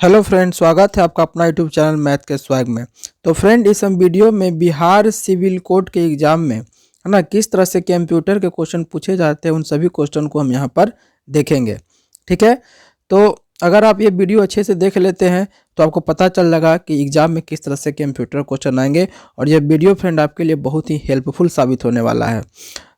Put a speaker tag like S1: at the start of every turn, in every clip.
S1: Hello friend, स्वागत है आपका अपना यूट्यूब चैनल मैथ के स्वैग में। तो फ्रेंड, इस हम वीडियो में बिहार सिविल कोड के एग्जाम में है ना किस तरह से कंप्यूटर के क्वेश्चन पूछे जाते हैं, उन सभी क्वेश्चन को हम यहाँ पर देखेंगे। ठीक है, तो अगर आप ये वीडियो अच्छे से देख लेते हैं तो आपको पता चल लगा कि एग्जाम में किस तरह से कंप्यूटर क्वेश्चन आएंगे, और ये वीडियो फ्रेंड आपके लिए बहुत ही हेल्पफुल साबित होने वाला है।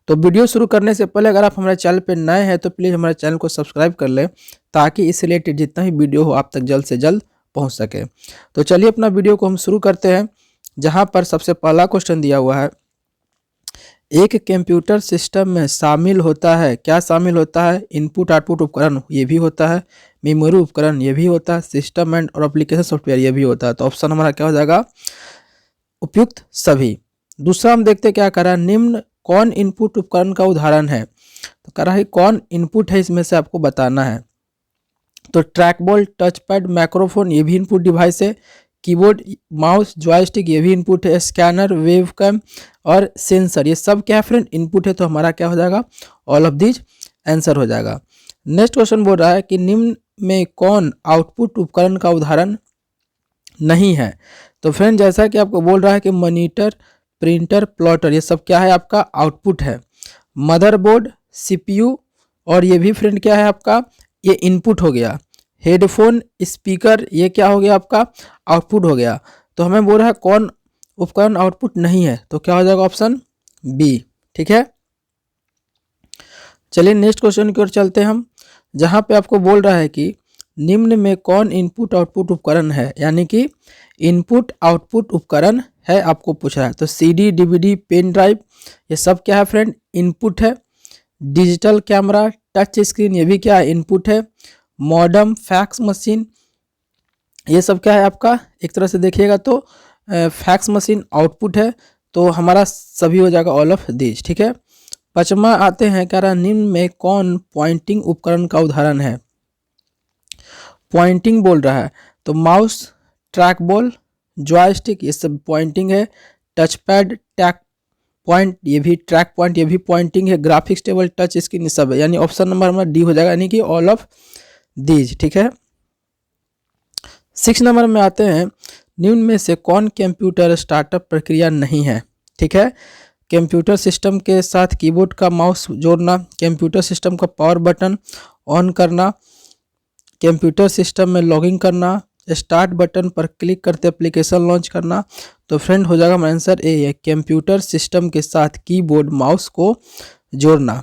S1: तो वीडियो शुरू करने से पहले अगर आप हमारे चैनल पर नए हैं तो प्लीज़ हमारे चैनल को सब्सक्राइब कर लें, ताकि इस रिलेटेड जितना भी वीडियो हो आप तक जल्द से जल्द पहुंच सके। तो चलिए अपना वीडियो को हम शुरू करते हैं, जहां पर सबसे पहला क्वेश्चन दिया हुआ है। एक कंप्यूटर सिस्टम में शामिल होता है, क्या शामिल होता है? इनपुट आउटपुट उपकरण ये भी होता है, मेमोरी उपकरण ये भी होता है, सिस्टम एंड और एप्लीकेशन सॉफ्टवेयर ये भी होता है। तो ऑप्शन हमारा क्या हो जाएगा? उपयुक्त सभी। दूसरा हम देखते क्या कह रहा है, निम्न कौन इनपुट उपकरण का उदाहरण है? तो कह रहा है कौन इनपुट है, इसमें से आपको बताना है। तो track ball, touch pad, microphone ये भी इनपुट डिवाइस है, कीबोर्ड, माउस, जॉयस्टिक ये भी इनपुट है, स्कैनर, वेवकैम और सेंसर ये सब क्या है फ्रेंड? इनपुट है। तो हमारा क्या हो जाएगा? ऑल ऑफ दीज आंसर हो जाएगा। नेक्स्ट क्वेश्चन बोल रहा है कि निम्न में कौन आउटपुट उपकरण का उदाहरण नहीं है? तो फ्रेंड, जैसा कि आपको बोल रहा है कि मॉनिटर, प्रिंटर, प्लॉटर ये सब क्या है? आपका आउटपुट है। मदरबोर्ड, सीपीयू और ये भी फ्रेंड क्या है आपका? ये इनपुट हो गया। हेडफोन, स्पीकर ये क्या हो गया? आपका आउटपुट हो गया। तो हमें बोल रहा है कौन उपकरण आउटपुट नहीं है, तो क्या हो जाएगा? Option B. ठीक है, चलिए नेक्स्ट क्वेश्चन की ओर चलते हैं हम, जहां पे आपको बोल रहा है कि निम्न में कौन इनपुट आउटपुट उपकरण है, यानी कि इनपुट आउटपुट उपकरण है आपको पूछ रहा है। तो सीडी, डीवीडी, पेन ड्राइव ये सब क्या है फ्रेंड? इनपुट है। डिजिटल कैमरा, टच स्क्रीन ये भी क्या है? इनपुट है। मॉडम, फैक्स मशीन ये सब क्या है आपका? एक तरह से देखिएगा तो फैक्स मशीन आउटपुट है। तो हमारा सभी हो जाएगा ऑल ऑफ दिस। ठीक है, पचमा आते हैं, कह रहा निम्न में कौन पॉइंटिंग उपकरण का उदाहरण है? पॉइंटिंग बोल रहा है तो माउस, ट्रैक बॉल, जॉयस्टिक ये सब पॉइंटिंग है। टच पैड, टैक पॉइंट ये भी, ट्रैक पॉइंट ये भी पॉइंटिंग है। ग्राफिक्स टेबल, टच स्क्रीन सब है, यानी ऑप्शन नंबर हमारा डी हो जाएगा, यानी कि ऑल ऑफ दीज। ठीक है, 6 नंबर में आते हैं, निम्न में से कौन कंप्यूटर स्टार्टअप प्रक्रिया नहीं है? ठीक है, कंप्यूटर सिस्टम के साथ कीबोर्ड का माउस जोड़ना, कंप्यूटर सिस्टम का पावर बटन ऑन करना, कंप्यूटर सिस्टम में लॉगिन करना, स्टार्ट बटन पर क्लिक करते एप्लीकेशन लॉन्च करना। तो फ्रेंड हो जाएगा हमारा आंसर ए है, कंप्यूटर सिस्टम के साथ कीबोर्ड माउस को जोड़ना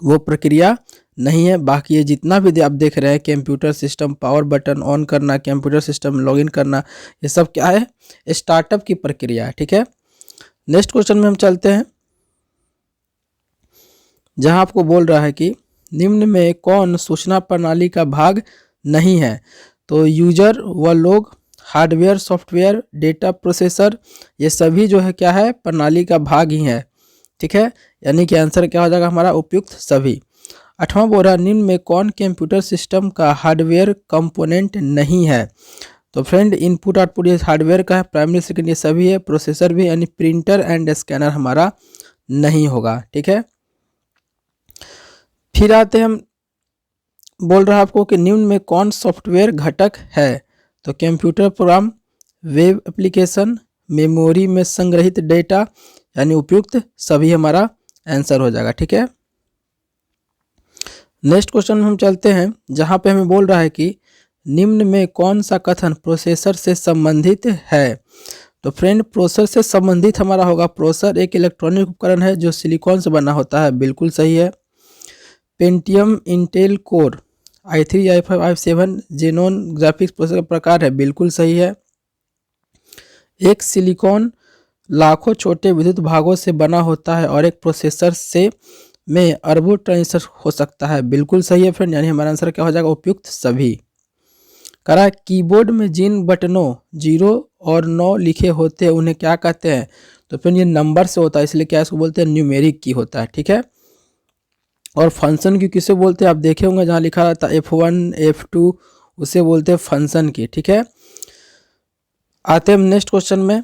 S1: वो प्रक्रिया नहीं है। बाकी ये जितना भी आप देख रहे हैं, computer system power button on करना, कंप्यूटर सिस्टम लॉगिन करना, ये सब क्या है? स्टार्टअप की प्रक्रिया है। ठीक है, नेक्स्ट क्वेश्चन में हम चलते हैं, जहां आपको बोल रहा है कि निम्न में कौन सूचना प्रणाली का भाग नहीं है? तो यूजर व लोग, हार्डवेयर, सॉफ्टवेयर, डेटा प्रोसेसर ये सभी जो है क्या है? प्रणाली का भाग ही है। ठीक है, यानी कि आंसर क्या हो जाएगा हमारा? उपयुक्त सभी। 8वां बोल रहा निम्न में कौन कंप्यूटर सिस्टम का हार्डवेयर कंपोनेंट नहीं है? तो फ्रेंड, इनपुट आउटपुट ये हार्डवेयर का है, प्राइमरी सेकेंड ये सभी है, प्रोसेसर भी, यानी प्रिंटर एंड स्कैनर हमारा नहीं होगा। ठीक है, फिर आते हैं हम, बोल रहा है आपको कि निम्न में कौन सॉफ्टवेयर घटक है? तो computer program, web application, memory में संग्रहित डेटा, यानी उपयुक्त सभी हमारा आंसर हो जाएगा। ठीक है, नेक्स्ट क्वेश्चन में हम चलते हैं, जहां पे हमें बोल रहा है कि निम्न में कौन सा कथन प्रोसेसर से संबंधित है? तो फ्रेंड, प्रोसेसर से संबंधित हमारा होगा, प्रोसेसर एक इलेक्ट्रॉनिक उपकरण है जो सिलिकॉन से बना होता है, बिल्कुल सही है। Pentium, Intel core, i3, i5, i7 xenon graphics processor का प्रकार है, बिल्कुल सही है। एक सिलिकॉन लाखों छोटे विद्युत भागों से बना होता है और एक प्रोसेसर से में अरबों ट्रांजिस्टर हो सकता है, बिल्कुल सही है फ्रेंड, यानी हमारा आंसर क्या हो जाएगा? उपयुक्त सभी। करा कीबोर्ड में जिन बटनों 0 और 9 लिखे होते हैं उन्हें क्या कहते हैं? तो फिर ये नंबर से होता है, इसलिए क्या इसको बोलते हैं? न्यूमेरिक की होता है। ठीक है, और फंक्शन की किसे बोलते हैं? आप देखे होंगे जहाँ लिखा रहता है F1, F2 उसे बोलते हैं फंक्शन की। ठीक है, आते हैं नेक्स्ट क्वेश्चन में,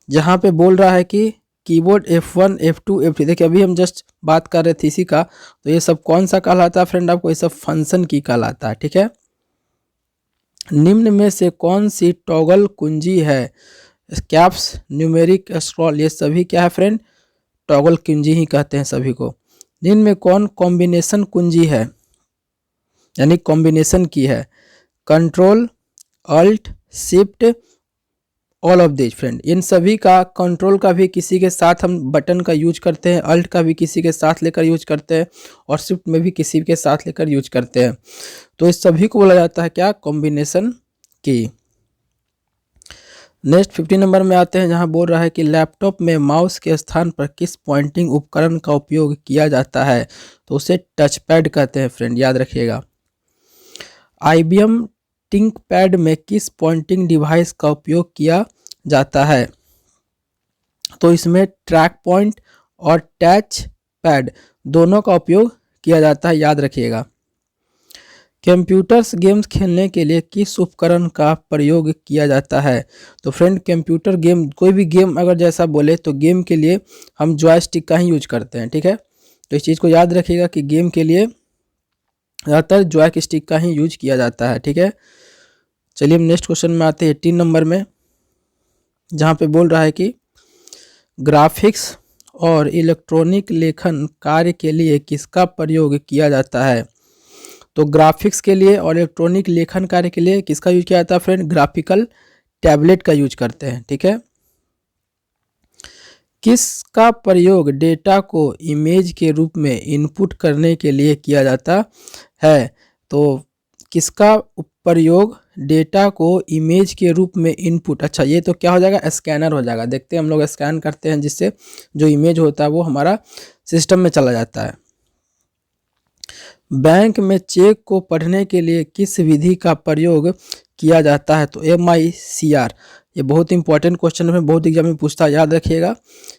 S1: जहाँ पे बोल रहा है कि कीबोर्ड F1 F2 F3, देखिए अभी हम जस्ट बात कर रहे थे इसी का, तो ये सब कौन सा कहलाता है फ्रेंड आपको, ये सब फंक्शन की कहलाता है, ठीक है। निम्न में से कौन सी टॉगल कुंजी है, कैप्स, न्यूमेरिक, स्क्रॉल, ये सभी क्या है फ्रेंड, टॉगल कुंजी ही कहते हैं सभी को। निम्न में कौन कॉम्बिनेशन कुंजी है, यानी कॉम्बिनेशन की है, control, alt, shift, all of this friend. इन सभी का कंट्रोल का भी किसी के साथ हम बटन का यूज करते हैं, अल्ट का भी किसी के साथ लेकर यूज करते हैं, और शिफ्ट में भी किसी के साथ लेकर यूज करते हैं। तो इस सभी को बोला जाता है क्या, कॉम्बिनेशन की। नेक्स्ट 50 नंबर में आते हैं, जहां बोल रहा है कि लैपटॉप में माउस के स्थान पर किस पॉइंटिंग उपकरण का उपयोग किया जाता है, तो उसे टच पैड कहते हैं फ्रेंड, याद रखिएगा। IBM थिंक पैड में किस पॉइंटिंग डिवाइस का उपयोग किया जाता है, तो इसमें ट्रैक पॉइंट और टच पैड दोनों का उपयोग किया जाता है, याद रखिएगा। कंप्यूटर्स गेम्स खेलने के लिए किस उपकरण का प्रयोग किया जाता है, तो फ्रेंड कंप्यूटर गेम, कोई भी गेम अगर जैसा बोले तो गेम के लिए हम जॉयस्टिक का ही यूज करते हैं, ठीक है। तो इस चीज़ को याद रखिएगा कि गेम के लिए ज़्यादातर जॉयस्टिक का ही यूज किया जाता है, ठीक है। चलिए हम नेक्स्ट क्वेश्चन में आते हैं 18 नंबर में, जहाँ पे बोल रहा है कि ग्राफिक्स और इलेक्ट्रॉनिक लेखन कार्य के लिए किसका प्रयोग किया जाता है, तो ग्राफिक्स के लिए और इलेक्ट्रॉनिक लेखन कार्य के लिए किसका यूज किया जाता है फ्रेंड, ग्राफिकल टैबलेट का यूज करते हैं, ठीक है। किसका प्रयोग डेटा को इमेज के रूप में इनपुट करने के लिए किया जाता है, तो किसका प्रयोग डेटा को इमेज के रूप में इनपुट, अच्छा ये तो क्या हो जाएगा, स्कैनर हो जाएगा। देखते हैं हम लोग स्कैन करते हैं जिससे जो इमेज होता है वो हमारा सिस्टम में चला जाता है। बैंक में चेक को पढ़ने के लिए किस विधि का प्रयोग किया जाता है, तो MICR। ये बहुत इंपॉर्टेंट क्वेश्चन है, बहुत एग्जाम में पूछता है, याद रखिएगा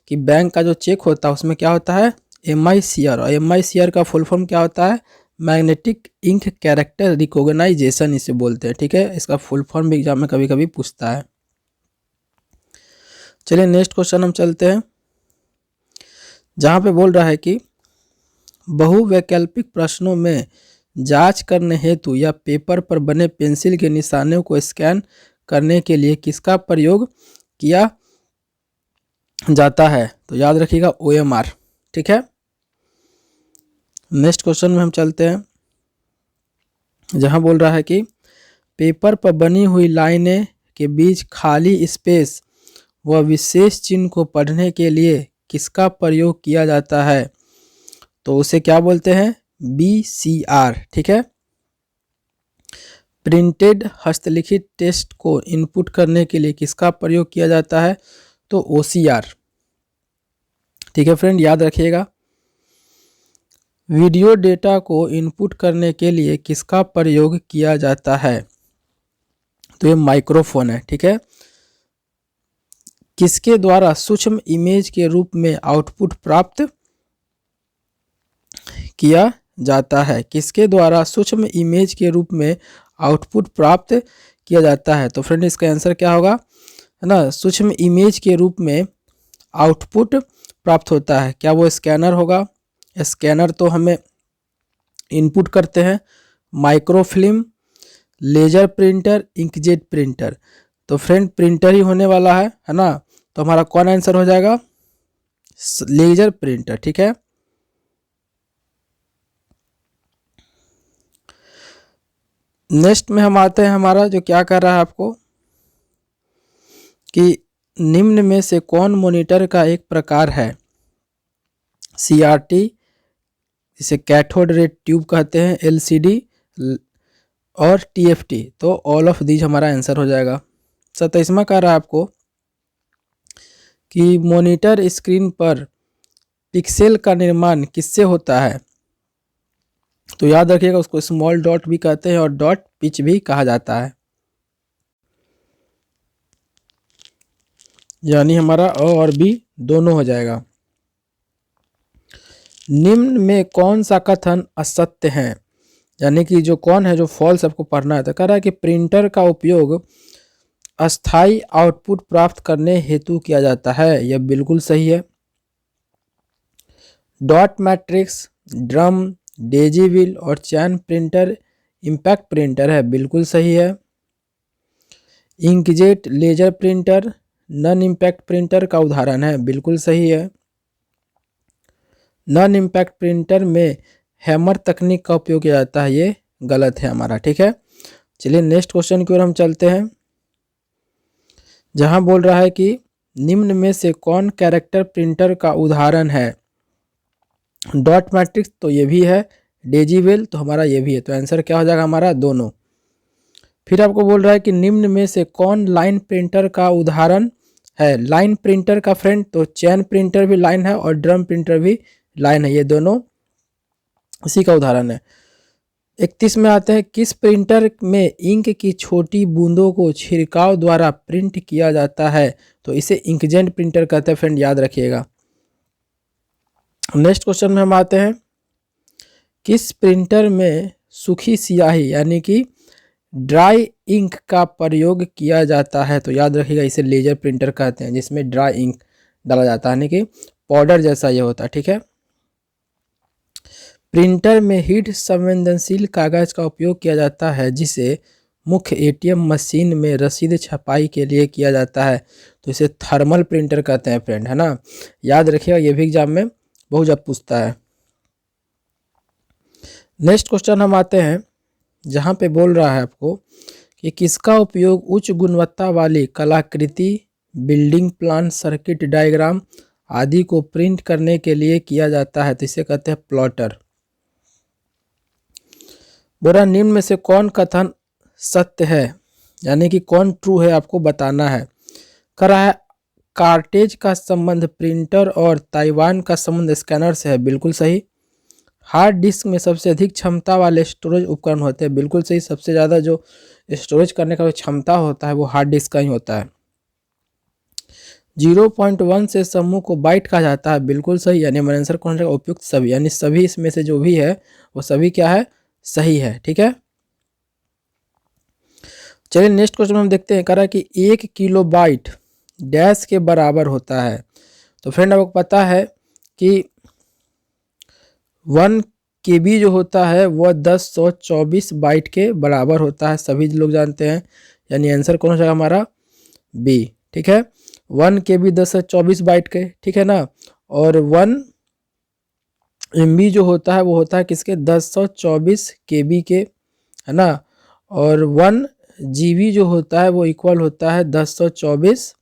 S1: कि बैंक का जो चेक होता है उसमें क्या होता है, MICR। और MICR का फुल फॉर्म क्या होता है, मैग्नेटिक इंक कैरेक्टर रिकॉग्नाइजेशन इसे बोलते हैं, ठीक है। इसका फुल फॉर्म भी एग्जाम में कभी कभी पूछता है। चलिए नेक्स्ट क्वेश्चन हम चलते हैं, जहाँ पे बोल रहा है कि बहुवैकल्पिक प्रश्नों में जांच करने हेतु या पेपर पर बने पेंसिल के निशानों को स्कैन करने के लिए किसका प्रयोग किया जाता है, तो याद रखिएगा OMR, ठीक है। नेक्स्ट क्वेश्चन में हम चलते हैं, जहां बोल रहा है कि पेपर पर बनी हुई लाइनें के बीच खाली स्पेस व विशेष चिन्ह को पढ़ने के लिए किसका प्रयोग किया जाता है, तो उसे क्या बोलते हैं, BCR, ठीक है। प्रिंटेड हस्तलिखित टेक्स्ट को इनपुट करने के लिए किसका प्रयोग किया जाता है, तो OCR, ठीक है फ्रेंड, याद रखिएगा। वीडियो डेटा को इनपुट करने के लिए किसका प्रयोग किया जाता है, तो ये माइक्रोफोन है, ठीक है। किसके द्वारा सूक्ष्म इमेज के रूप में आउटपुट प्राप्त किया जाता है, किसके द्वारा सूक्ष्म इमेज के रूप में आउटपुट प्राप्त किया जाता है, तो फ्रेंड इसका आंसर क्या होगा, है ना, सूक्ष्म इमेज के रूप में आउटपुट प्राप्त होता है, क्या वो स्कैनर होगा। स्कैनर तो हमें इनपुट करते हैं, microfilm, laser printer, inkjet printer, तो फ्रेंड प्रिंटर ही होने वाला है ना, तो हमारा कौन आंसर हो जाएगा, लेजर प्रिंटर, ठीक है। नेक्स्ट में हम आते हैं, हमारा जो क्या कर रहा है आपको कि निम्न में से कौन मॉनिटर का एक प्रकार है, CRT, इसे कैथोड रे ट्यूब कहते हैं, LCD और TFT, तो ऑल ऑफ दीज हमारा आंसर हो जाएगा। 27वां कह रहा है आपको कि मॉनिटर स्क्रीन पर पिक्सेल का निर्माण किससे होता है, तो याद रखिएगा उसको स्मॉल डॉट भी कहते हैं और डॉट पिच भी कहा जाता है, यानी हमारा अ और बी दोनों हो जाएगा। निम्न में कौन सा कथन असत्य है, यानी कि जो कौन है, जो फॉल्स आपको पढ़ना है, तो कह रहा है कि प्रिंटर का उपयोग अस्थाई आउटपुट प्राप्त करने हेतु किया जाता है, यह बिल्कुल सही है। Dot matrix, drum, daisy wheel और चैन प्रिंटर इम्पैक्ट प्रिंटर है, बिल्कुल सही है। Inkjet laser printer non impact printer का उदाहरण है, बिल्कुल सही है। नॉन इम्पैक्ट प्रिंटर में हैमर तकनीक का उपयोग किया जाता है, ये गलत है हमारा, ठीक है। चलिए नेक्स्ट क्वेश्चन की ओर हम चलते हैं, जहां बोल रहा है कि निम्न में से कौन कैरेक्टर प्रिंटर का उदाहरण है। डॉट मैट्रिक्स तो ये भी है, डेजीवेल तो हमारा ये भी है, तो आंसर क्या हो जाएगा हमारा दोनों। फिर आपको बोल रहा है कि निम्न में से कौन लाइन प्रिंटर का उदाहरण है। लाइन प्रिंटर का फ्रेंड तो चैन प्रिंटर भी लाइन है और ड्रम प्रिंटर भी लाइन है, ये दोनों इसी का उदाहरण है। 31 में आते हैं, किस प्रिंटर में इंक की छोटी बूंदों को छिड़काव द्वारा प्रिंट किया जाता है, तो इसे इंकजेट प्रिंटर कहते हैं फ्रेंड, याद रखिएगा। नेक्स्ट क्वेश्चन में हम आते हैं, किस प्रिंटर में सूखी स्याही यानी कि ड्राई इंक का प्रयोग किया जाता है, तो याद रखिएगा इसे लेजर प्रिंटर कहते हैं, जिसमें ड्राई इंक डाला जाता है यानी कि पाउडर जैसा ये होता है, ठीक है। प्रिंटर में हीट संवेदनशील कागज का उपयोग किया जाता है, जिसे मुख्य एटीएम मशीन में रसीद छपाई के लिए किया जाता है, तो इसे थर्मल प्रिंटर कहते हैं फ्रेंड, है ना। याद रखिएगा, ये भी एग्जाम में बहुत जब पूछता है। नेक्स्ट क्वेश्चन हम आते हैं, जहाँ पे बोल रहा है आपको कि किसका उपयोग उच्च गुणवत्ता वाली कलाकृति, बिल्डिंग प्लान, सर्किट डायग्राम आदि को प्रिंट करने के लिए किया जाता है, तो इसे कहते हैं प्लॉटर। बोरा निम्न में से कौन कथन सत्य है, यानी कि कौन ट्रू है, आपको बताना है। करा है कार्टेज का संबंध प्रिंटर और ताइवान का संबंध स्कैनर से है, बिल्कुल सही। हार्ड डिस्क में सबसे अधिक क्षमता वाले स्टोरेज उपकरण होते हैं, बिल्कुल सही। सबसे ज़्यादा जो स्टोरेज करने का क्षमता होता है वो हार्ड डिस्क का ही होता है। 0.1 से समूह को बाइट कहा जाता है, बिल्कुल सही। यानी हमारा आंसर कौन रहेगा, उपयुक्त सभी, यानी सभी इसमें से जो भी है वो सभी क्या है, सही है, ठीक है। चलिए नेक्स्ट क्वेश्चन हम देखते हैं, कह रहा है कि 1 किलो बाइट डैश के बराबर होता है, तो फ्रेंड आपको पता है कि 1 KB जो होता है वह 1024 बाइट के बराबर होता है, सभी लोग जानते हैं। यानी आंसर कौन हो जाएगा हमारा बी, ठीक है। 1 KB 1024 बाइट के, ठीक है ना। और 1 MB जो होता है वो होता है किसके, 1024 KB के, है ना। और 1 GB जो होता है वो इक्वल होता है 1024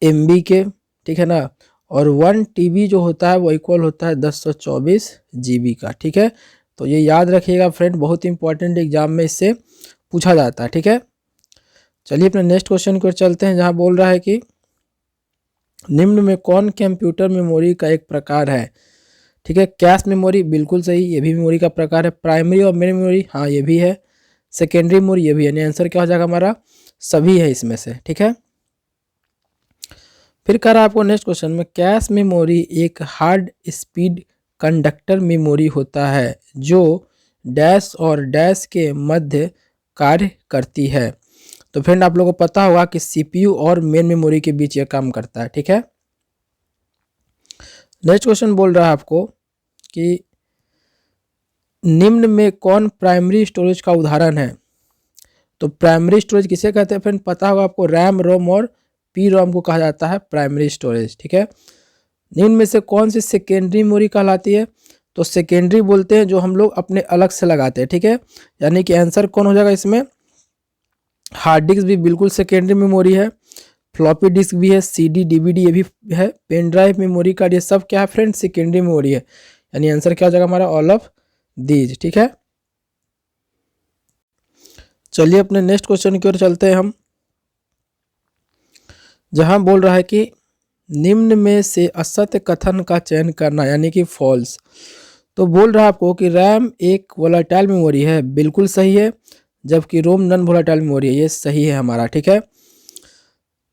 S1: MB के, ठीक है ना। और 1 TB जो होता है वो इक्वल होता है 1024 GB का, ठीक है। तो ये याद रखिएगा फ्रेंड, बहुत इंपॉर्टेंट एग्जाम में इससे पूछा जाता है, ठीक है। चलिए अपने नेक्स्ट क्वेश्चन की ओर चलते हैं, जहाँ बोल रहा है कि निम्न में कौन कंप्यूटर मेमोरी का एक प्रकार है, ठीक है। कैश मेमोरी, बिल्कुल सही, ये भी मेमोरी का प्रकार है। प्राइमरी और मेन मेमोरी, हाँ ये भी है। सेकेंडरी मेमोरी, ये भी है। यानी आंसर क्या हो जाएगा हमारा, सभी है इसमें से, ठीक है। फिर कह रहा है आपको नेक्स्ट क्वेश्चन में, कैश मेमोरी एक हार्ड स्पीड कंडक्टर मेमोरी होता है जो डैश और डैश के मध्य कार्य करती है। तो फ्रेंड आप लोगों को पता होगा कि CPU और मेन मेमोरी के बीच ये काम करता है, ठीक है। नेक्स्ट क्वेश्चन बोल रहा है आपको कि निम्न में कौन प्राइमरी स्टोरेज का उदाहरण है। तो प्राइमरी स्टोरेज किसे कहते हैं फ्रेंड, पता होगा आपको, रैम, रोम और PROM को कहा जाता है प्राइमरी स्टोरेज, ठीक है। निम्न में से कौन सी सेकेंडरी मेमोरी कहलाती है, तो सेकेंडरी बोलते हैं जो हम लोग अपने अलग से लगाते हैं, ठीक है। यानी कि आंसर कौन हो जाएगा इसमें, हार्ड डिस्क भी बिल्कुल सेकेंडरी मेमोरी है, फ्लॉपी डिस्क भी है, CD DVD ये भी है, पेन ड्राइव, मेमोरी कार्ड, ये सब क्या है फ्रेंड, सेकेंडरी मेमोरी है। यानी आंसर क्या हो जाएगा हमारा, ऑल ऑफ दीज, ठीक है। चलिए अपने नेक्स्ट क्वेश्चन की ओर चलते हैं हम, जहां बोल रहा है कि निम्न में से असत्य कथन का चयन करना, यानी कि फॉल्स। तो बोल रहा है आपको कि रैम एक वोलेटाइल मेमोरी है, बिल्कुल सही है। जबकि रोम नॉन वोलेटाइल मेमोरी है, ये सही है हमारा, ठीक है।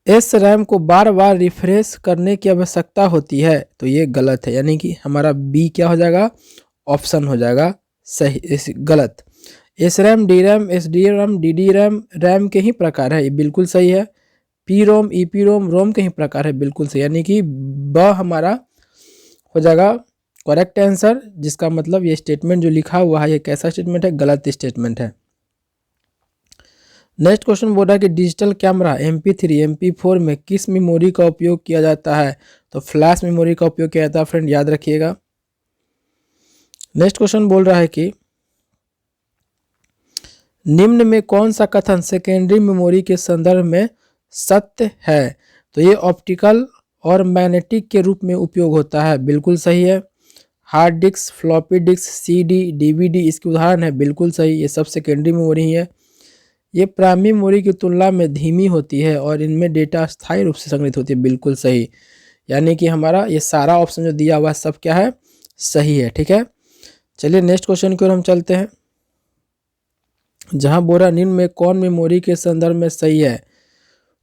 S1: एस रैम को बार बार रिफ्रेश करने की आवश्यकता होती है, तो ये गलत है। यानी कि हमारा बी क्या हो जाएगा, ऑप्शन हो जाएगा सही, गलत। S RAM, D RAM, SDRAM, DDRAM RAM के ही प्रकार है, ये बिल्कुल सही है। PROM, EPROM रोम के ही प्रकार है, बिल्कुल सही। यानी कि ब हमारा हो जाएगा करेक्ट आंसर, जिसका मतलब ये स्टेटमेंट जो लिखा हुआ है ये कैसा स्टेटमेंट है, गलत स्टेटमेंट है। नेक्स्ट क्वेश्चन बोल रहा है कि डिजिटल कैमरा MP3 MP4 में किस मेमोरी का उपयोग किया जाता है, तो फ्लैश मेमोरी का उपयोग किया जाता है फ्रेंड, याद रखिएगा। नेक्स्ट क्वेश्चन बोल रहा है कि निम्न में कौन सा कथन सेकेंडरी मेमोरी के संदर्भ में सत्य है, तो ये ऑप्टिकल और मैग्नेटिक के रूप में उपयोग होता है, बिल्कुल सही है। Hard disk, floppy disk, CD, DVD इसके उदाहरण है, बिल्कुल सही, ये सब सेकेंडरी मेमोरी ही है। ये प्राइमरी मेमोरी की तुलना में धीमी होती है और इनमें डेटा स्थायी रूप से संग्रहित होती है, बिल्कुल सही। यानी कि हमारा ये सारा ऑप्शन जो दिया हुआ है सब क्या है, सही है, ठीक है। चलिए नेक्स्ट क्वेश्चन की ओर हम चलते हैं, जहां बोरा निम्न में कौन मेमोरी के संदर्भ में सही है,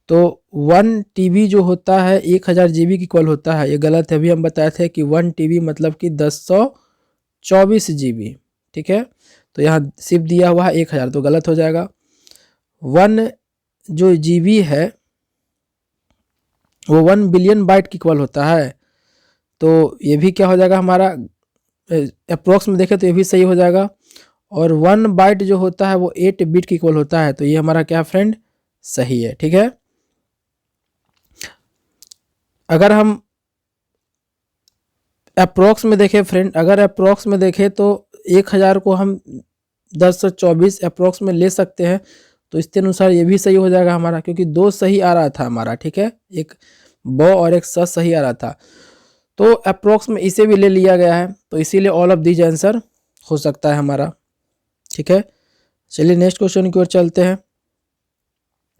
S1: तो 1 TB जो होता है 1000 GB की इक्वल होता है, ये गलत है। अभी हम बताए थे कि 1 TB मतलब कि 1024 GB, ठीक है। तो यहाँ सिर्फ दिया हुआ है 1000, तो गलत हो जाएगा। 1 जो GB है वो 1 बिलियन बाइट की इक्वल होता है, तो ये भी क्या हो जाएगा हमारा, अप्रोक्स में देखें तो ये भी सही हो जाएगा। और 1 बाइट जो होता है वो 8 बिट की इक्वल होता है, तो ये हमारा क्या फ्रेंड, सही है, ठीक है। अगर हम अप्रोक्स में देखें फ्रेंड, अगर अप्रोक्स में देखें तो 1000 को हम 1024 अप्रोक्स में ले सकते हैं, तो इसके अनुसार ये भी सही हो जाएगा हमारा, क्योंकि 2 सही आ रहा था हमारा, ठीक है, एक ब और एक स सही आ रहा था, तो अप्रोक्स में इसे भी ले लिया गया है, तो इसीलिए ऑल ऑफ दीज आंसर हो सकता है हमारा, ठीक है। चलिए नेक्स्ट क्वेश्चन की ओर चलते हैं,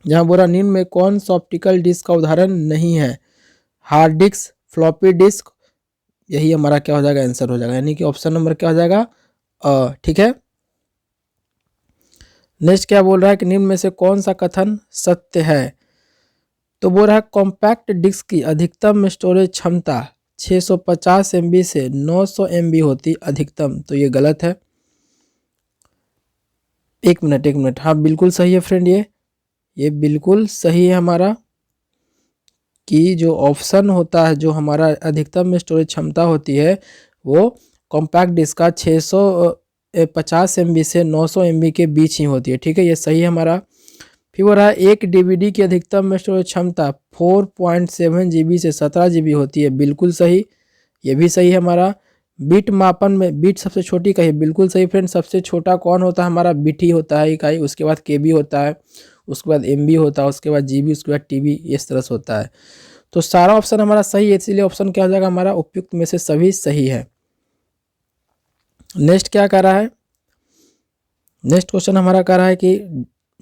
S1: जहां बोरा निम्न में कौन सा ऑप्टिकल डिस्क का उदाहरण नहीं है, हार्ड डिस्क, फ्लॉपी डिस्क, यही हमारा क्या हो जाएगा, आंसर हो जाएगा, यानी कि ऑप्शन नंबर क्या हो जाएगा, ठीक है। नेक्स्ट क्या बोल रहा है कि निम्न में से कौन सा कथन सत्य है, तो बोल रहा है कॉम्पैक्ट डिस्क की अधिकतम स्टोरेज क्षमता 650 MB से 900 MB होती अधिकतम, तो ये गलत है। एक मिनट, हाँ बिल्कुल सही है फ्रेंड, ये बिल्कुल सही है हमारा, कि जो ऑप्शन होता है, जो हमारा अधिकतम स्टोरेज क्षमता होती है वो कॉम्पैक्ट डिस्क का 650 MB से 900 MB के बीच ही होती है, ठीक है, ये सही है हमारा। फिर हो रहा है एक DVD की अधिकतम स्टोरेज क्षमता 4.7 GB से 17 GB होती है, बिल्कुल सही, ये भी सही है हमारा। बिट मापन में बिट सबसे छोटी कही, बिल्कुल सही फ्रेंड, सबसे छोटा कौन होता है हमारा, बिट ही होता है इकाई, उसके बाद KB होता है, उसके बाद MB होता है, उसके बाद GB, उसके बाद TB, इस तरह से होता है। तो सारा ऑप्शन हमारा सही है, इसीलिए ऑप्शन क्या हो जाएगा हमारा, उपयुक्त में से सभी सही है। नेक्स्ट क्या कर रहा है, नेक्स्ट क्वेश्चन हमारा कर रहा है कि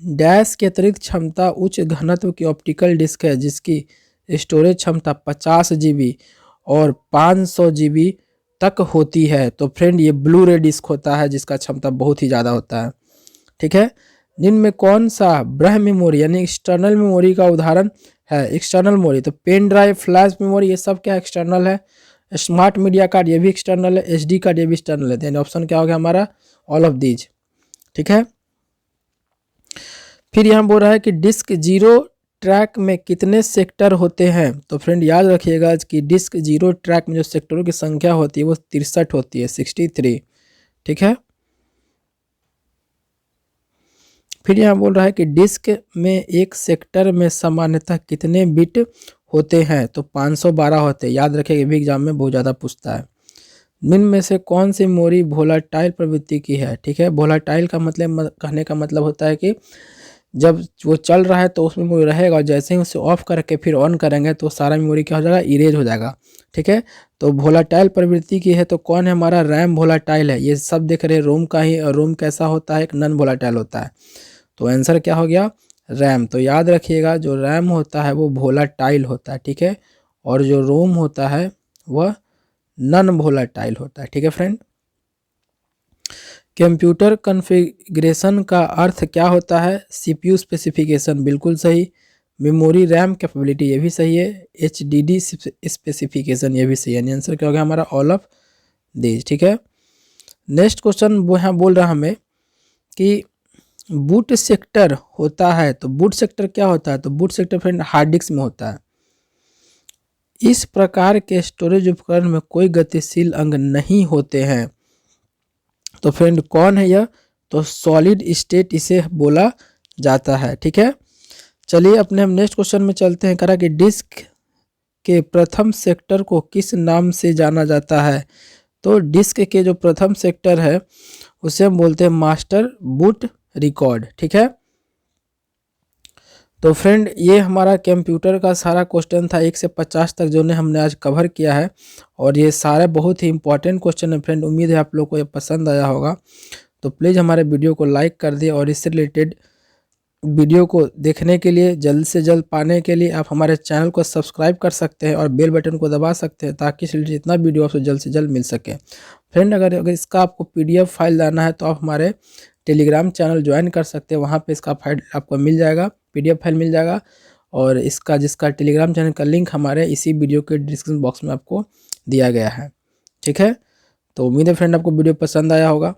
S1: डैश के अतिरिक्त क्षमता उच्च घनत्व की ऑप्टिकल डिस्क है जिसकी स्टोरेज क्षमता 50 GB और 500 GB तक होती है, तो फ्रेंड ये ब्लू रे डिस्क होता है जिसका क्षमता बहुत ही ज़्यादा होता है, ठीक है। जिनमें में कौन सा ब्रह मेमोरी यानी एक्सटर्नल मेमोरी का उदाहरण है, एक्सटर्नल मेमोरी, तो पेन ड्राइव, फ्लैश मेमोरी, ये सब क्या एक्सटर्नल है। स्मार्ट मीडिया कार्ड ये भी एक्सटर्नल है, SD कार्ड ये भी एक्सटर्नल है, यानी ऑप्शन क्या हो गया हमारा, ऑल ऑफ दीज, ठीक है। फिर यहाँ बोल रहा है कि डिस्क जीरो ट्रैक में कितने सेक्टर होते हैं, तो फ्रेंड याद रखिएगा कि डिस्क जीरो ट्रैक में जो सेक्टरों की संख्या होती है वो 63 होती है, 63, ठीक है। फिर यहाँ बोल रहा है कि डिस्क में एक सेक्टर में सामान्यतः कितने बिट होते हैं, तो 512 होते हैं, याद रखिएगा, भी एग्जाम में बहुत ज़्यादा पूछता है। निम्न में से कौन सी मेमोरी वोलेटाइल प्रवृत्ति की है, ठीक है। वोलेटाइल का मतलब, कहने का मतलब होता है कि जब वो चल रहा है तो उसमें मेमोरी रहेगा, और जैसे ही उसे ऑफ करके फिर ऑन करेंगे तो सारा मेमोरी क्या हो जाएगा, इरेज हो जाएगा, ठीक है। तो वोलेटाइल प्रवृत्ति की है, तो कौन है हमारा, रैम वोलेटाइल है, ये सब देख रहे हैं रोम का ही, और रोम कैसा होता है, एक नॉन वोलेटाइल होता है, तो आंसर क्या हो गया, रैम। तो याद रखिएगा जो रैम होता है वो वोलेटाइल होता है, ठीक है, और जो रोम होता है वह नॉन वोलेटाइल होता है, ठीक है फ्रेंड। कंप्यूटर कॉन्फ़िगरेशन का अर्थ क्या होता है, CPU स्पेसिफिकेशन, बिल्कुल सही। मेमोरी रैम कैपेबिलिटी, ये भी सही है। HDD स्पेसिफिकेशन, ये भी सही है, यानी आंसर क्या हो गया हमारा, ऑल ऑफ दीज, ठीक है। नेक्स्ट क्वेश्चन वो यहाँ बोल रहा हमें कि बूट सेक्टर होता है, तो बूट सेक्टर क्या होता है, तो boot sector friend hard disk में होता है, इस प्रकार के स्टोरेज उपकरण में कोई गतिशील अंग नहीं होते हैं। तो फ्रेंड कौन है यह? तो सॉलिड स्टेट इसे बोला जाता है। ठीक है, चलिए अपने हम नेक्स्ट क्वेश्चन में चलते हैं। करा कि डिस्क के प्रथम सेक्टर को किस नाम से जाना जाता है? तो डिस्क के जो प्रथम सेक्टर है उसे हम बोलते हैं मास्टर बूट रिकॉर्ड। ठीक है, तो फ्रेंड ये हमारा कंप्यूटर का सारा क्वेश्चन था 1 से 50 तक जो ने हमने आज कवर किया है, और ये सारे बहुत ही इंपॉर्टेंट क्वेश्चन है फ्रेंड। उम्मीद है आप लोग को ये पसंद आया होगा। तो प्लीज़ हमारे वीडियो को लाइक कर दिए, और इससे रिलेटेड वीडियो को देखने के लिए, जल्द से जल्द पाने के लिए आप हमारे चैनल को सब्सक्राइब कर सकते हैं और बेल बटन को दबा सकते हैं, ताकि जितना वीडियो आपसे जल्द से जल्द मिल सके। फ्रेंड अगर इसका आपको PDF फाइल लाना है तो आप हमारे टेलीग्राम चैनल ज्वाइन कर सकते हैं। वहाँ पे इसका फाइल आपको मिल जाएगा, PDF फाइल मिल जाएगा। और जिसका टेलीग्राम चैनल का लिंक हमारे इसी वीडियो के डिस्क्रिप्शन बॉक्स में आपको दिया गया है। ठीक है, तो उम्मीद है फ्रेंड आपको वीडियो पसंद आया होगा।